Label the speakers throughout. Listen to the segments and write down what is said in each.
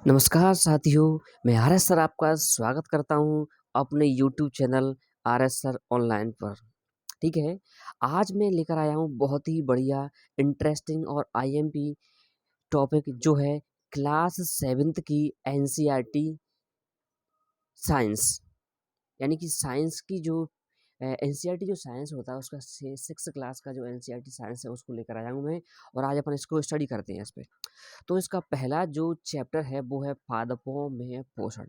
Speaker 1: नमस्कार साथियों, मैं आर एस सर आपका स्वागत करता हूँ अपने YouTube channel R S sir online पर। ठीक है, आज मैं लेकर आया हूँ बहुत ही बढ़िया, इंटरेस्टिंग और आईएमपी टॉपिक जो है क्लास 7th की एनसीईआरटी साइंस। यानी कि साइंस की जो एनसीईआरटी जो साइंस होता है उसका 6th क्लास का जो एनसीईआरटी साइंस है उसको लेकर आया हूँ मैं। और आज अपन इसको स्टडी करते हैं इस पे। तो इसका पहला जो चैप्टर है वो है पादपों में पोषण।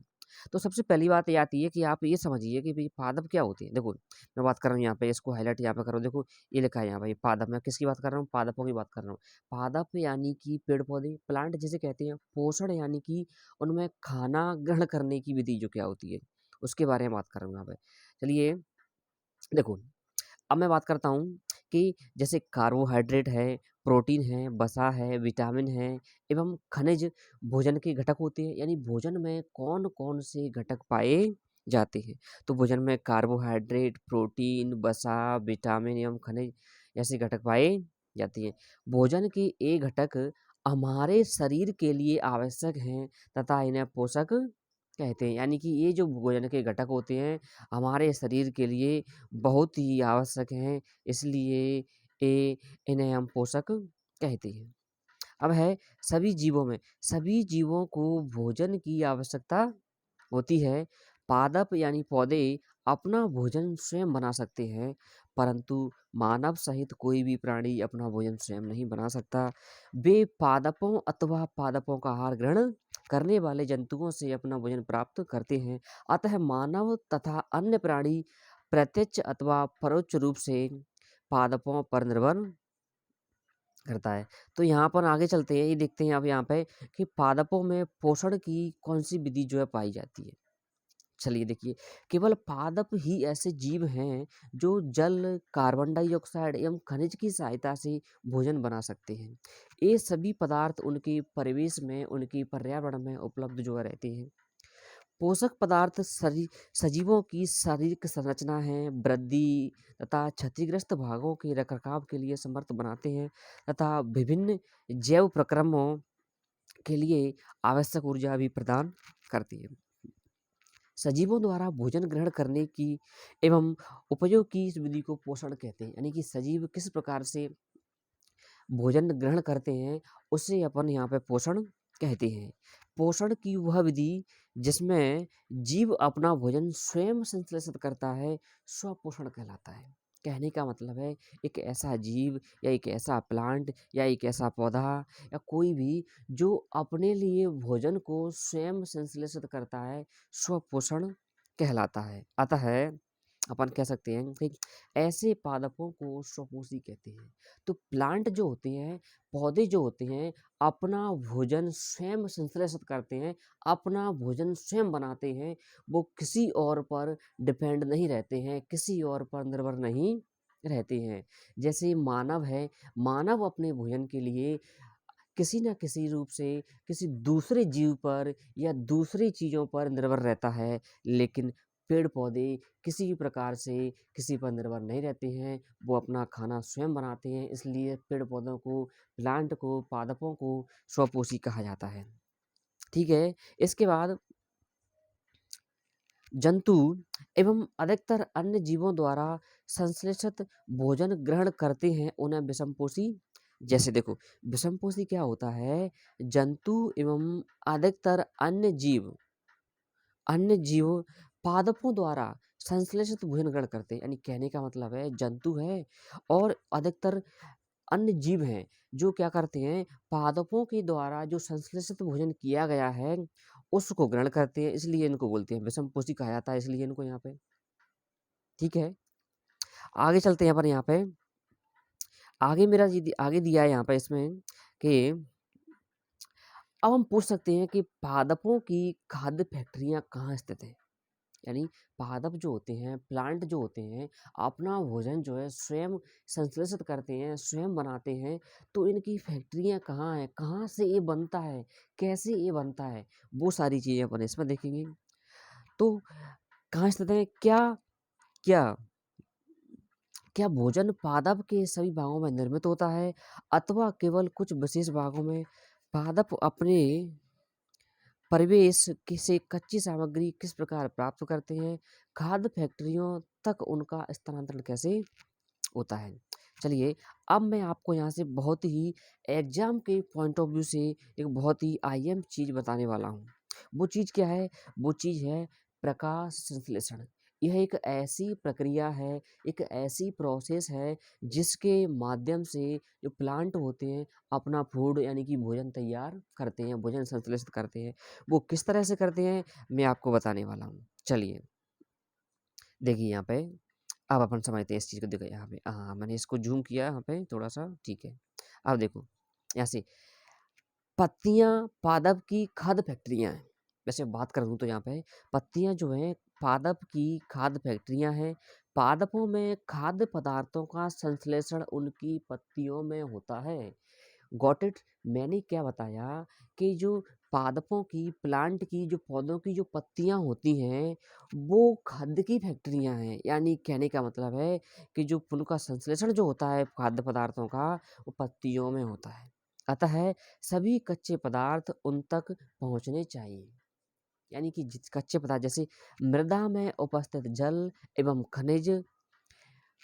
Speaker 1: तो सबसे पहली बात ये आती है कि आप ये समझिए कि भाई पादप क्या होती है। देखो, मैं बात कर रहा हूँ यहाँ पे, इसको हाईलाइट यहाँ पे करो। देखो, ये लिखा है यहाँ पे पादप। मैं किसकी बात कर रहा हूँ? पादपों की बात कर रहा हूँ। पादप यानी कि पेड़ पौधे, प्लांट जिसे कहते हैं। पोषण यानी कि उनमें खाना ग्रहण करने की विधि जो क्या होती है उसके बारे में बात कर रहा हूँ यहाँ पे। चलिए देखो, अब मैं बात करता हूँ कि जैसे कार्बोहाइड्रेट है, प्रोटीन है, वसा है, विटामिन है एवं खनिज भोजन के घटक होते हैं। यानी भोजन में कौन-कौन से घटक पाए जाते हैं। तो भोजन में कार्बोहाइड्रेट, प्रोटीन, वसा, विटामिन एवं खनिज ऐसे घटक पाए जाते हैं। भोजन के ये घटक हमारे शरीर के लिए आवश्यक हैं तथा इन्हें पोषक कहते हैं। यानी कि ये जो भोजन के घटक होते हैं हमारे शरीर के लिए बहुत ही आवश्यक हैं, इसलिए ये इन्हें हम पोषक कहते हैं। अब है सभी जीवों को भोजन की आवश्यकता होती है। पादप यानी पौधे अपना भोजन स्वयं बना सकते हैं, परंतु मानव सहित कोई भी प्राणी अपना भोजन स्वयं नहीं बना सकता। वे पादपों अथवा पादपों का आहार ग्रहण करने वाले जंतुओं से अपना भोजन प्राप्त करते हैं। अतः मानव तथा अन्य प्राणी प्रत्यक्ष अथवा परोक्ष रूप से पादपों पर निर्भर करता है। तो यहाँ पर आगे चलते हैं, ये देखते हैं अब यहाँ पे कि पादपों में पोषण की कौन सी विधि जो है पाई जाती है। चलिए देखिए, केवल पादप ही ऐसे जीव हैं जो जल, कार्बन डाइऑक्साइड एवं खनिज की सहायता से भोजन बना सकते हैं। ये सभी पदार्थ उनके परिवेश में, उनके पर्यावरण में उपलब्ध जो है रहते हैं। पोषक पदार्थ सजीवों की शारीरिक संरचना है, वृद्धि तथा क्षतिग्रस्त भागों के रखरखाव के लिए समर्थ बनाते हैं तथा विभिन्न जैव प्रक्रमों के लिए आवश्यक ऊर्जा भी प्रदान करती है। सजीवों द्वारा भोजन ग्रहण करने की एवं उपयोग की इस विधि को पोषण कहते हैं। यानी कि सजीव किस प्रकार से भोजन ग्रहण करते हैं उसे अपन यहाँ पे पोषण कहते हैं। पोषण की वह विधि जिसमें जीव अपना भोजन स्वयं संश्लेषित करता है स्वपोषण कहलाता है। कहने का मतलब है एक ऐसा जीव या एक ऐसा प्लांट या एक ऐसा पौधा या कोई भी जो अपने लिए भोजन को स्वयं संश्लेषित करता है स्वपोषण कहलाता है। अतः अपन कह सकते हैं कि ऐसे पादपों को स्वपोषी कहते हैं। तो प्लांट जो होते हैं, पौधे जो होते हैं, अपना भोजन स्वयं संश्लेषित करते हैं, अपना भोजन स्वयं बनाते हैं। वो किसी और पर डिपेंड नहीं रहते हैं, किसी और पर निर्भर नहीं रहते हैं। जैसे मानव है, मानव अपने भोजन के लिए किसी न किसी रूप से किसी दूसरे जीव पर या दूसरी चीज़ों पर निर्भर रहता है, लेकिन पेड़-पौधे किसी भी प्रकार से किसी पर निर्भर नहीं रहते हैं, वो अपना खाना स्वयं बनाते हैं, इसलिए पेड़-पौधों को, प्लांट को, पादपों को स्वपोषी कहा जाता है। ठीक है? इसके बाद जंतु एवं अधिकतर अन्य जीवों द्वारा संश्लेषित भोजन ग्रहण करते हैं, उन्हें विषमपोषी जैसे देखो, विषमपोषी क्या होता है? जंतु एवं अधिकतर अन्य जीव पादपों द्वारा संश्लेषित भोजन ग्रहण करते हैं। यानी कहने का मतलब है जंतु है और अधिकतर अन्य जीव हैं जो क्या करते हैं पादपों के द्वारा जो संश्लेषित भोजन किया गया है उसको ग्रहण करते हैं, इसलिए इनको बोलते हैं विषमपोषी कहा जाता है, इसलिए इनको यहाँ पे। ठीक है, आगे चलते हैं अपन यहाँ पे। आगे मेरा आगे दिया है यहाँ पे इसमें कि अब हम पूछ सकते हैं कि पादपों की खाद्य फैक्ट्रियाँ कहाँ स्थित हैं। यानी पादप जो होते हैं, प्लांट जो होते हैं, अपना भोजन जो है स्वयं संश्लेषित करते हैं, स्वयं बनाते हैं। तो इनकी फैक्ट्रियाँ कहाँ हैं? कहाँ से ये बनता है? कैसे ये बनता है? वो सारी चीज़ें अपन इसमें देखेंगे। तो कहाँ स्थित है? क्या क्या भोजन पादप के सभी भागों में निर्मित होता है अथवा केवल कुछ विशेष भागों में? पादप अपने परिवेश से कच्ची सामग्री किस प्रकार प्राप्त करते हैं, खाद्य फैक्ट्रियों तक उनका स्थानांतरण कैसे होता है। चलिए, अब मैं आपको यहाँ से बहुत ही एग्जाम के पॉइंट ऑफ व्यू से एक बहुत ही अहम चीज़ बताने वाला हूँ। वो चीज़ क्या है? वो चीज़ है प्रकाश संश्लेषण। यह एक ऐसी प्रक्रिया है, एक ऐसी प्रोसेस है जिसके माध्यम से जो प्लांट होते हैं अपना फूड यानी कि भोजन तैयार करते हैं, भोजन संश्लेषित करते हैं। वो किस तरह से करते हैं मैं आपको बताने वाला हूँ। चलिए, देखिए यहाँ पे अब अपन समझते हैं इस चीज़ को। देखो यहाँ पे, हाँ, मैंने इसको ज़ूम किया यहाँ पे थोड़ा-सा, ठीक है। अब देखो, यहाँ से पत्तियाँ पादप की खाद्य फैक्ट्रियाँ हैं। वैसे बात करूँ तो यहाँ पे पत्तियाँ जो हैं पादप की खाद्य फैक्ट्रियाँ हैं। पादपों में खाद्य पदार्थों का संश्लेषण उनकी पत्तियों में होता है। Got it? मैंने क्या बताया कि जो पादपों की, प्लांट की, जो पौधों की जो पत्तियाँ होती हैं, वो खाद्य की फैक्ट्रियाँ हैं। यानी कहने का मतलब है कि जो उनका संश्लेषण जो होता है खाद्य पदार्थों का, वो पत्तियों में होता है। अतः सभी कच्चे पदार्थ उन तक पहुँचने चाहिए। यानी कि जिस कच्चे पदार्थ जैसे मृदा में उपस्थित जल एवं खनिज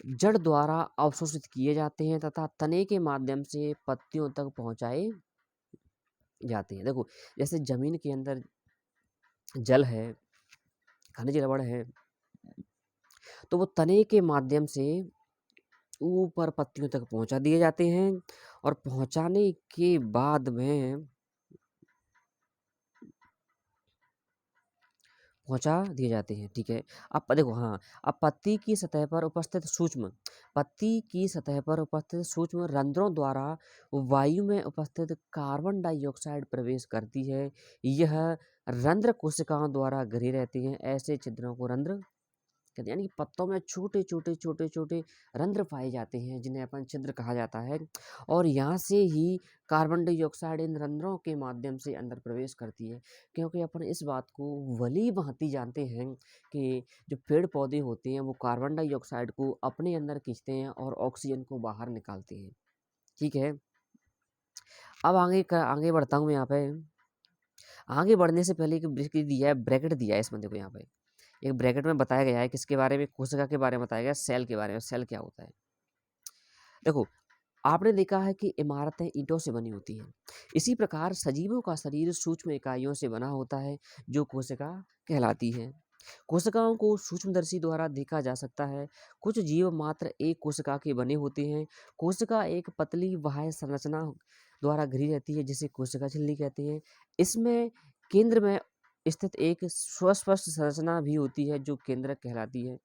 Speaker 1: जड़ द्वारा अवशोषित किए जाते हैं तथा तने के माध्यम से पत्तियों तक पहुंचाए जाते हैं। देखो, जैसे जमीन के अंदर जल है, खनिज लवण है, तो वो तने के माध्यम से ऊपर पत्तियों तक पहुंचा दिए जाते हैं और पहुंचाने के बाद में पहुँचा दिए जाते हैं, ठीक है। अब देखो, हाँ, अब पत्ती की सतह पर उपस्थित सूक्ष्म रंध्रों द्वारा वायु में उपस्थित कार्बन डाइऑक्साइड प्रवेश करती है। यह रंध्र कोशिकाओं द्वारा घिरे रहती हैं। ऐसे छिद्रों को रंध्र कहते हैं। यानी कि पत्तों में छोटे-छोटे रंध्र पाए जाते हैं जिन्हें अपन छिद्र कहा जाता है, और यहाँ से ही कार्बन डाइऑक्साइड इन रंध्रों के माध्यम से अंदर प्रवेश करती है। क्योंकि अपन इस बात को भली-भाँति जानते हैं कि जो पेड़-पौधे होते हैं वो कार्बन डाइऑक्साइड को अपने अंदर खींचते हैं और ऑक्सीजन को बाहर निकालते हैं। ठीक है? अब आगे बढ़ता हूँ मैं यहाँ पे। आगे बढ़ने से पहले एक ब्रैकेट दिया है इसमें, देखो यहाँ पे। एक ब्रैकेट में बताया गया है किसके बारे में? कोशिका के बारे में बताया गया है, सेल के बारे में। सेल क्या होता है? देखो, आपने देखा है कि इमारतें ईंटों से बनी होती हैं। इसी प्रकार सजीवों का शरीर सूक्ष्म इकाइयों से बना होता है जो कोशिका कहलाती हैं। कोशिकाओं को सूक्ष्मदर्शी द्वारा देखा जा सकता है। कुछ जीव मात्र एक कोशिका के बने होते हैं। कोशिका एक पतली बाह्य संरचना द्वारा घिरी रहती है जिसे कोशिका झिल्ली कहते हैं। इसमें केंद्र में स्थित एक सुस्पष्ट संरचना भी होती है जो केंद्रक कहलाती है।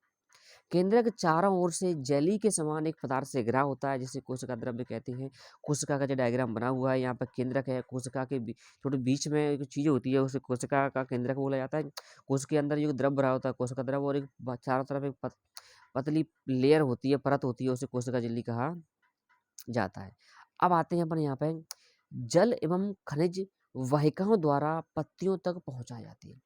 Speaker 1: केंद्रक चारों ओर से जेली के समान एक पदार्थ से घिरा होता है जिसे कोशिका द्रव्य कहते हैं। कोशिका का जो डायग्राम बना हुआ है यहाँ पर केंद्रक है, कोशिका के थोड़ी बीच में एक चीज़ होती है उसे कोशिका का केंद्रक बोला जाता है। कोशिका के अंदर जो द्रव भरा होता है कोशिका द्रव, और एक चारों तरफ एक पतली लेयर होती है, परत होती है, उसे कोशिका झिल्ली कहा जाता है। अब आते हैं अपन यहाँ पे, जल एवं खनिज वाहिकाओं द्वारा पत्तियों तक पहुँचाए जाती है।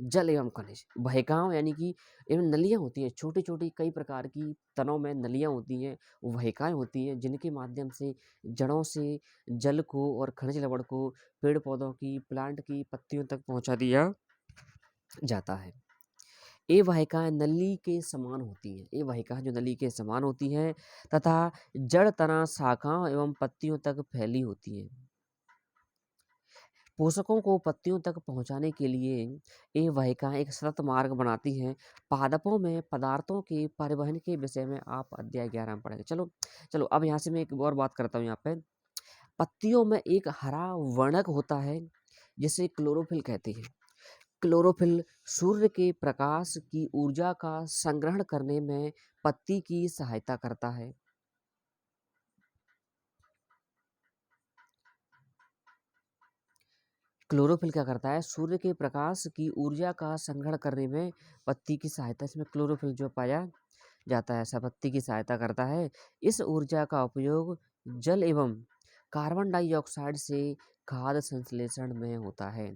Speaker 1: जल एवं खनिज वाहिकाओं यानी कि इनमें नलियाँ होती हैं, छोटी-छोटी कई प्रकार की तनों में नलियाँ होती हैं, वाहिकाएँ होती हैं जिनके माध्यम से जड़ों से जल को और खनिज लवण को पेड़-पौधों की, प्लांट की पत्तियों तक पहुँचा दिया जाता है। ये वाहिकाएँ नली के समान होती हैं। ये वाहिकाएँ जो नली के समान होती हैं तथा जड़, तना, शाखाओं एवं पत्तियों तक फैली होती हैं। पोषकों को पत्तियों तक पहुंचाने के लिए ये वाहिकाएं एक सतत मार्ग बनाती हैं। पादपों में पदार्थों के परिवहन के विषय में आप अध्याय 11 में पढ़ेंगे। चलो चलो अब यहाँ से मैं एक और बात करता हूँ यहाँ पे। पत्तियों में एक हरा वर्णक होता है जिसे क्लोरोफिल कहते हैं। क्लोरोफिल सूर्य के प्रकाश की ऊर्जा का संग्रहण करने में पत्ती की सहायता करता है। क्लोरोफिल क्या करता है? सूर्य के प्रकाश की ऊर्जा का संग्रहण करने में पत्ती की सहायता, इसमें क्लोरोफिल जो पाया जाता है, पत्ती की सहायता करता है। इस ऊर्जा का उपयोग जल एवं कार्बन डाइऑक्साइड से खाद्य संश्लेषण में होता है।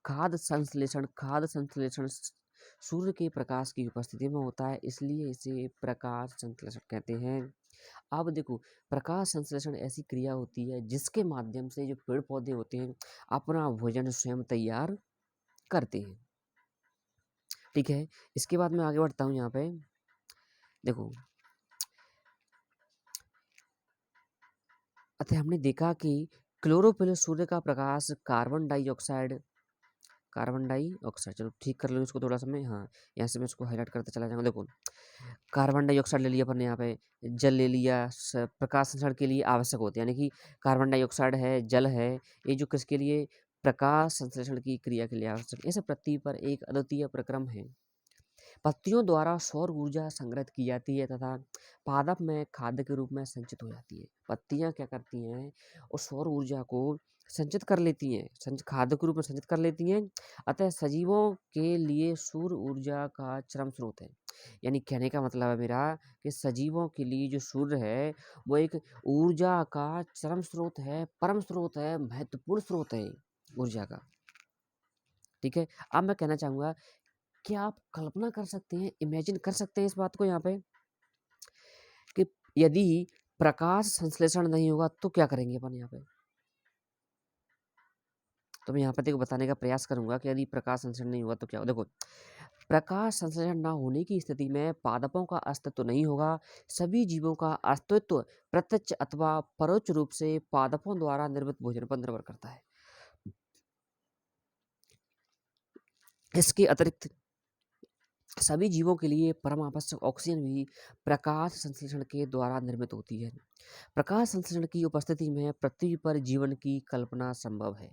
Speaker 1: खाद्य संश्लेषण सूर्य के प्रकाश की उपस्थिति में होता है, इसलिए इसे प्रकाश संश्लेषण कहते हैं। अब देखो, प्रकाश संश्लेषण ऐसी क्रिया होती है जिसके माध्यम से जो पेड़ पौधे होते हैं अपना भोजन स्वयं तैयार करते हैं। ठीक है, इसके बाद मैं आगे बढ़ता हूँ यहाँ पे। देखो, अतः हमने देखा कि क्लोरोफिल सूर्य का प्रकाश कार्बन डाइऑक्साइड, चलो ठीक कर लो इसको थोड़ा सा मैं, हाँ यहाँ से मैं इसको हाईलाइट करते चला जाऊँगा। देखो, कार्बन डाइऑक्साइड ले लिया अपन ने यहाँ पे, जल ले लिया, प्रकाश संश्लेषण के लिए आवश्यक होते हैं, यानी कि कार्बन डाइऑक्साइड है, जल है, ये जो किसके लिए, प्रकाश संश्लेषण की क्रिया के लिए आवश्यक। इस पृथ्वी पर एक अद्वितीय प्रक्रम है। पत्तियों द्वारा सौर ऊर्जा संग्रहित की जाती है तथा पादप में खाद्य के रूप में संचित हो जाती है। पत्तियां क्या करती हैं, उस सौर ऊर्जा को संचित कर लेती हैं, खाद्य के रूप में संचित कर लेती हैं। अतः सजीवों के लिए सूर्य ऊर्जा का चरम स्रोत है। यानी कहने का मतलब है मेरा कि सजीवों के लिए जो सूर्य है वो एक ऊर्जा का चरम स्रोत है, परम स्रोत है, महत्वपूर्ण स्रोत है ऊर्जा का। ठीक है, अब मैं कहना चाहूंगा, क्या आप कल्पना कर सकते हैं, इमेजिन कर सकते हैं इस बात को यहाँ पे कि यदि प्रकाश संश्लेषण नहीं होगा तो क्या करेंगे अपन यहाँ पे। तो मैं यहाँ पे देखो बताने का प्रयास करूंगा कि यदि प्रकाश संश्लेषण नहीं होगा तो क्या होगा। देखो, प्रकाश संश्लेषण ना होने की स्थिति में पादपों का अस्तित्व नहीं होगा। सभी जीवों का अस्तित्व प्रत्यक्ष अथवा परोक्ष रूप से पादपों द्वारा निर्मित भोजन पर निर्भर करता है। इसके अतिरिक्त सभी जीवों के लिए परम आवश्यक ऑक्सीजन भी प्रकाश संश्लेषण के द्वारा निर्मित होती है। प्रकाश संश्लेषण की उपस्थिति में पृथ्वी पर जीवन की कल्पना संभव है।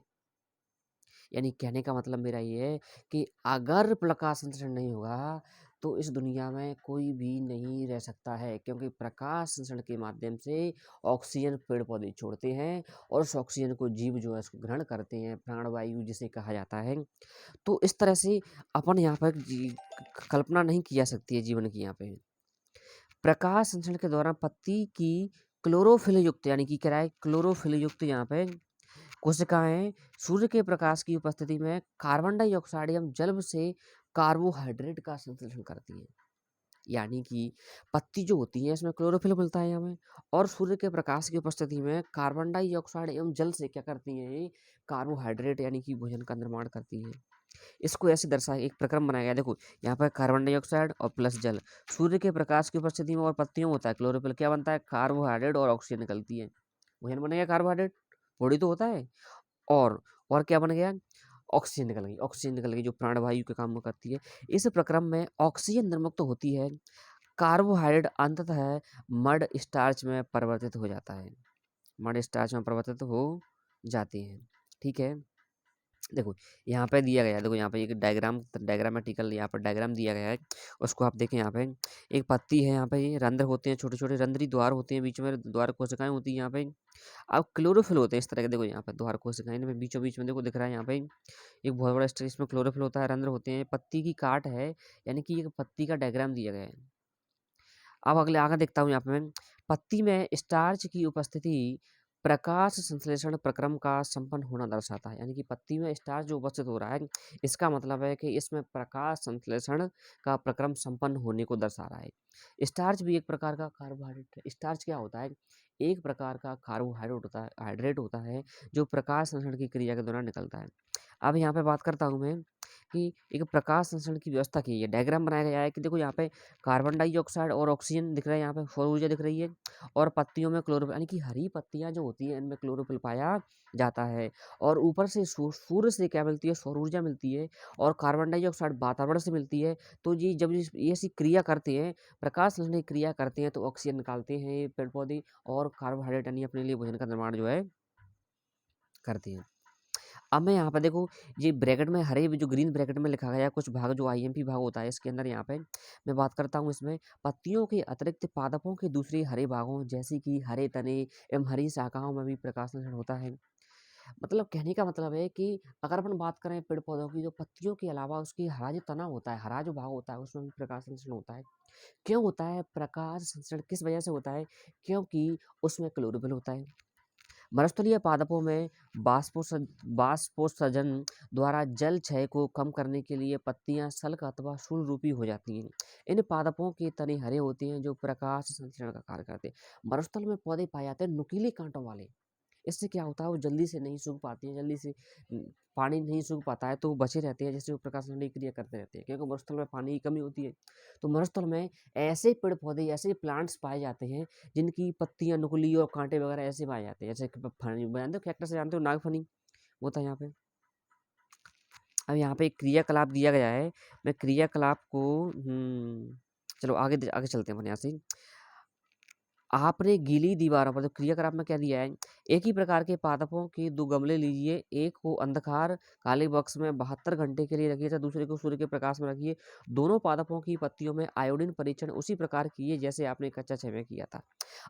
Speaker 1: यानी कहने का मतलब मेरा ये है कि अगर प्रकाश संश्लेषण नहीं होगा तो इस दुनिया में कोई भी नहीं रह सकता है, क्योंकि प्रकाश संश्लेषण के माध्यम से ऑक्सीजन पेड़ पौधे छोड़ते हैं और उस ऑक्सीजन को जीव जो है उसको ग्रहण करते हैं, प्राणवायु जिसे कहा जाता है। तो इस तरह से अपन यहाँ पर कल्पना नहीं की जा सकती है जीवन की। यहाँ पे प्रकाश संश्लेषण के दौरान पत्ती की क्लोरोफिल युक्त, यानी कि क्या है, क्लोरोफिल युक्त यहाँ पे कोशिकाएं सूर्य के प्रकाश की उपस्थिति में कार्बन डाइऑक्साइड एवं जल से कार्बोहाइड्रेट का संश्लेषण करती हैं। यानी कि पत्ती जो होती है इसमें क्लोरोफिल मिलता है हमें, और सूर्य के प्रकाश की उपस्थिति में कार्बन डाइऑक्साइड एवं जल से क्या करती हैं, ये कार्बोहाइड्रेट यानी कि भोजन का निर्माण करती हैं। इसको ऐसे दर्शाया, एक प्रक्रम बनाया गया। देखो यहाँ पर कार्बन डाइऑक्साइड और प्लस जल, सूर्य के प्रकाश की उपस्थिति में और पत्तियों में होता है क्लोरोफिल, क्या बनता है, कार्बोहाइड्रेट और ऑक्सीजन निकलती है, भोजन बनेगा कार्बोहाइड्रेट, बॉडी तो होता है, और क्या बन गया, ऑक्सीजन निकल गई। ऑक्सीजन निकल गई जो प्राणवायु के काम में करती है। इस प्रक्रम में ऑक्सीजन निर्मुक्त होती है, कार्बोहाइड्रेट अंततः मड स्टार्च में परिवर्तित हो जाता है, मड स्टार्च में परिवर्तित हो जाते हैं। ठीक है, देखो यहाँ पे दिया गया है, देखो यहाँ पे एक डायग्रामेटिकल यहाँ पर डायग्राम दिया गया है, उसको आप देखें। यहाँ पे एक पत्ती है, यहाँ पे ये रंध्र होते हैं, छोटे छोटे रंध्री द्वार होते हैं, बीच में द्वार कोशिकाएं होती हैं यहाँ पे। अब क्लोरोफिल होते हैं इस तरह के, देखो यहाँ पे द्वार कोशिकाएं, इनमें बीचों बीच में देखो दिख रहा है यहाँ पे एक बहुत बड़ा स्ट्रक्चर, इसमें क्लोरोफिल होता है, रंध्र होते हैं, पत्ती की काट है, यानी कि एक पत्ती का डायग्राम दिया गया है। अब अगले आगे देखता हूँ यहाँ पे मैं, पत्ती में स्टार्च की उपस्थिति प्रकाश संश्लेषण प्रक्रम का संपन्न होना दर्शाता है। यानी कि पत्ती में स्टार्च जो उपस्थित हो रहा है, इसका मतलब है कि इसमें प्रकाश संश्लेषण का प्रक्रम संपन्न होने को दर्शा रहा है। स्टार्च भी एक प्रकार का कार्बोहाइड्रेट है। स्टार्च क्या होता है, एक प्रकार का हाइड्रेट होता है जो प्रकाश संश्लेषण की क्रिया के दौरान निकलता है। अब यहाँ पे बात करता हूँ मैं कि एक प्रकाश संश्लेषण की व्यवस्था की है, डायग्राम बनाया गया है कि देखो यहाँ पे कार्बन डाइऑक्साइड और ऑक्सीजन दिख रहा है, यहाँ पे सौर ऊर्जा दिख रही है, और पत्तियों में क्लोरोफिल, यानी कि हरी पत्तियां जो होती हैं इनमें क्लोरोफिल पाया जाता है, और ऊपर से सूर्य से क्या मिलती है, सौर ऊर्जा मिलती है, और कार्बन डाइऑक्साइड वातावरण से मिलती है। तो ये जब ये ऐसी क्रिया करते हैं, प्रकाश संश्लेषण की क्रिया करते हैं, तो ऑक्सीजन निकालते हैं पेड़ पौधे, और कार्बोहाइड्रेट यानी अपने लिए भोजन का निर्माण जो है करते हैं। अब मैं यहाँ पे देखो, ये ब्रैकेट में हरे जो ग्रीन ब्रैकेट में लिखा गया है कुछ भाग, जो आईएमपी भाग होता है इसके अंदर, यहाँ पे मैं बात करता हूँ इसमें पत्तियों के अतिरिक्त पादपों के दूसरे हरे भागों जैसे कि हरे तने एवं हरी शाखाओं में भी प्रकाश संश्लेषण होता है। मतलब कहने का मतलब है कि अगर अपन बात करें पेड़ पौधों की, जो पत्तियों के अलावा उसकी हरा जो तना होता है, हरा जो भाग होता है, उसमें भी प्रकाश संश्लेषण होता है। क्यों होता है प्रकाश संश्लेषण, किस वजह से होता है, क्योंकि उसमें क्लोरोफिल होता है। मरुस्थलीय पादपों में बाष्पोत्सर्जन द्वारा जल क्षय को कम करने के लिए पत्तियां सल्क अथवा शूलरूपी हो जाती हैं। इन पादपों के तने हरे होते हैं जो प्रकाश संश्लेषण का कार्य करते हैं। मरुस्थल में पौधे पाए जाते हैं नुकीले कांटों वाले। इससे क्या होता है वो जल्दी से नहीं सूख पाती हैं, जल्दी से पानी नहीं सूख पाता है तो वो बचे रहते हैं, जैसे वो प्रकाश संश्लेषण की क्रिया करते रहते हैं, क्योंकि मरुस्थल में पानी की कमी होती है। तो मरुस्थल में ऐसे पेड़ पौधे, ऐसे प्लांट्स पाए जाते हैं जिनकी पत्तियां नुकीली और कांटे वगैरह ऐसे पाए जाते हैं, जैसे कि फनी जानते हो, कैक्टस जानते हो, नागफनी वो था यहाँ पे। अब यहाँ पे एक क्रियाकलाप दिया गया है, मैं क्रियाकलाप को चलो आगे आगे चलते हैं अपन यहाँ से। आपने गीली दीवारों पर, तो क्रियाकलाप में क्या दिया है, एक ही प्रकार के पादपों के 2 गमले लीजिए, एक को अंधकार काले बॉक्स में 72 घंटे के लिए रखिए तथा दूसरे को सूर्य के प्रकाश में रखिए। दोनों पादपों की पत्तियों में आयोडीन परीक्षण उसी प्रकार कीजिए जैसे आपने कक्षा 6 में किया था।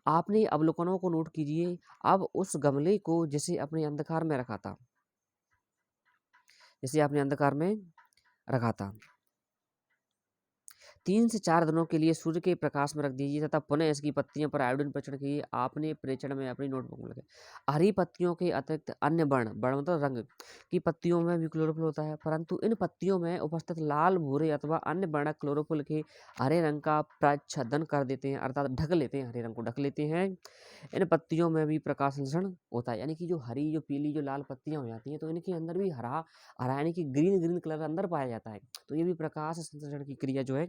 Speaker 1: आपने अवलोकनों को नोट कीजिए। अब उस गमले को जिसे आपने अंधकार में रखा था, जिसे आपने अंधकार में रखा था, 3 से 4 दिनों के लिए सूर्य के प्रकाश में रख दीजिए तथा पुनः इसकी पत्तियों पर आयोडीन परीक्षण कीजिए। आपने प्रेक्षण में अपनी नोटबुक में लिखे। हरी पत्तियों के अतिरिक्त अन्य वर्ण वर्ण मतलब रंग की पत्तियों में भी क्लोरोफिल होता है, परंतु इन पत्तियों में उपस्थित लाल, भूरे अथवा अन्य वर्ण क्लोरोफिल के हरे रंग का प्रच्छदन कर देते हैं, अर्थात ढक लेते हैं, हरे रंग को ढक लेते हैं। इन पत्तियों में भी प्रकाश संश्लेषण होता है, यानी कि जो हरी, जो पीली, जो लाल पत्तियां हो जाती हैं तो इनके अंदर भी हरा हरा यानी कि ग्रीन ग्रीन कलर अंदर पाया जाता है। तो ये भी प्रकाश संश्लेषण की क्रिया जो है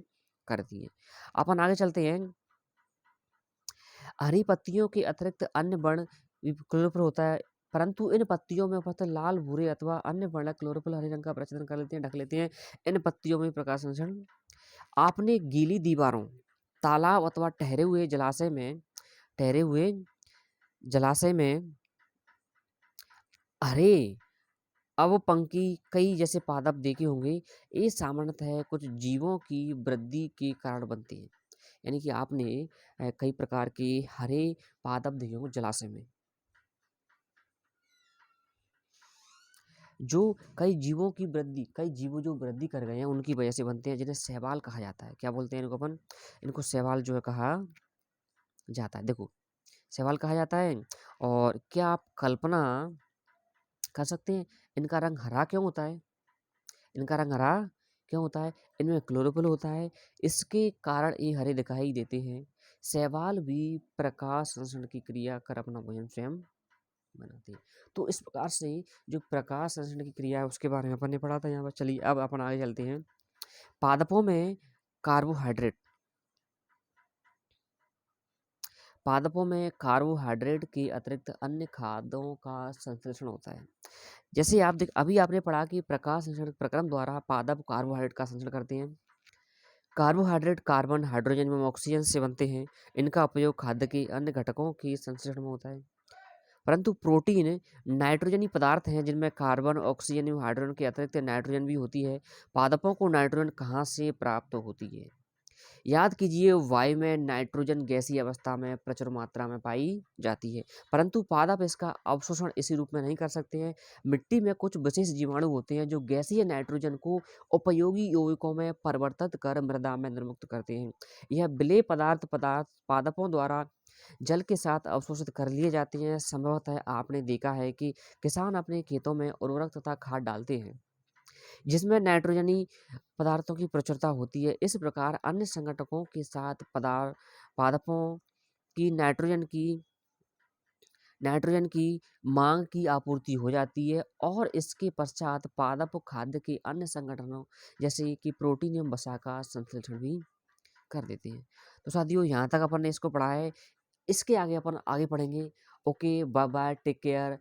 Speaker 1: करती है। अपन आगे चलते हैं। हरी पत्तियों के अतिरिक्त अन्य वर्ण क्लोरोफिल होता है, परंतु इन पत्तियों में उपस्थित लाल, भूरे अथवा अन्य वर्ण क्लोरोफिल हरे रंग का प्रच्छेदन कर लेते हैं, ढक लेते हैं। इन पत्तियों में प्रकाश संश्लेषण। आपने गीली दीवारों, तालाब अथवा ठहरे हुए जलाशय में हरे अवपंकी कई जैसे पादप देखे होंगे। ये सामान्यतः कुछ जीवों की वृद्धि के कारण बनते हैं। यानी कि आपने कई प्रकार के हरे पादप देखे होंगे जलाशय में, जो कई जीवों जो वृद्धि कर गए हैं उनकी वजह से बनते हैं, जिन्हें शैवाल कहा जाता है। क्या बोलते हैं इनको अपन? इनको शैवाल जो है कहा जाता है। देखो, शैवाल कहा जाता है। और क्या आप कल्पना कर सकते हैं इनका रंग हरा क्यों होता है? इनका रंग हरा क्यों होता है? इनमें क्लोरोफिल होता है, इसके कारण ये हरे दिखाई देते हैं। शैवाल भी प्रकाश संश्लेषण की क्रिया कर अपना भोजन स्वयं बनाते हैं। तो इस प्रकार से जो प्रकाश संश्लेषण की क्रिया है उसके बारे में अपन ने पढ़ा था यहाँ पर। चलिए अब अपन आगे चलते हैं। पादपों में कार्बोहाइड्रेट पादपों में कार्बोहाइड्रेट के अतिरिक्त अन्य खाद्यों का संश्लेषण होता है। जैसे आप देख, अभी आपने पढ़ा कि प्रकाश संश्लेषण प्रक्रम द्वारा पादप कार्बोहाइड्रेट का संश्लेषण करते हैं। कार्बोहाइड्रेट कार्बन, हाइड्रोजन एवं ऑक्सीजन से बनते हैं। इनका उपयोग खाद्य के अन्य घटकों के संश्लेषण में होता है। परंतु प्रोटीन नाइट्रोजनी पदार्थ हैं जिनमें कार्बन, ऑक्सीजन एवं हाइड्रोजन के अतिरिक्त नाइट्रोजन भी होती है। पादपों को नाइट्रोजन कहाँ से प्राप्त होती है? याद कीजिए, वायु में नाइट्रोजन गैसीय अवस्था में प्रचुर मात्रा में पाई जाती है, परंतु पादप इसका अवशोषण इसी रूप में नहीं कर सकते हैं। मिट्टी में कुछ विशेष जीवाणु होते हैं जो गैसीय नाइट्रोजन को उपयोगी यौगिकों में परिवर्तित कर मृदा में निर्मुक्त करते हैं। यह विलेय पदार्थ पादपों द्वारा जल के साथ अवशोषित कर लिए जाते हैं। संभवतः आपने देखा है कि किसान अपने खेतों में उर्वरक तथा खाद डालते हैं जिसमें नाइट्रोजनी पदार्थों की प्रचुरता होती है। इस प्रकार अन्य संगठकों के साथ पादपों की नाइट्रोजन की मांग की आपूर्ति हो जाती है और इसके पश्चात पादप खाद्य के अन्य संगठनों जैसे कि प्रोटीन एवं वसा का संश्लेषण भी कर देते हैं। तो साथियों, यहाँ तक अपन ने इसको पढ़ा है। इसके आगे अपन आगे पढ़ेंगे। Okay, bye bye, take care.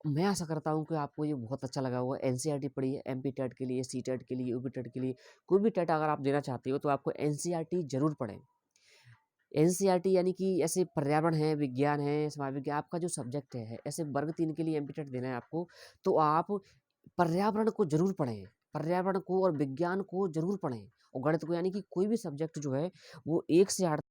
Speaker 1: मैं आशा करता हूँ कि आपको ये बहुत अच्छा लगा होगा। एनसीईआरटी पढ़िए, एमपी टेट के लिए, सी टेट के लिए, यूपी टेट के लिए, कोई भी टेट अगर आप देना चाहते हो तो आपको एनसीईआरटी जरूर पढ़ें। एनसीईआरटी यानी कि ऐसे पर्यावरण है, विज्ञान है, समाज विज्ञान, आपका जो सब्जेक्ट है, ऐसे वर्ग 3 के लिए एमपी टेट देना है आपको, तो आप पर्यावरण को जरूर पढ़ें। पर्यावरण को और विज्ञान को जरूर पढ़ें, और गणित को, यानी कि कोई भी सब्जेक्ट जो है वो 1 से 8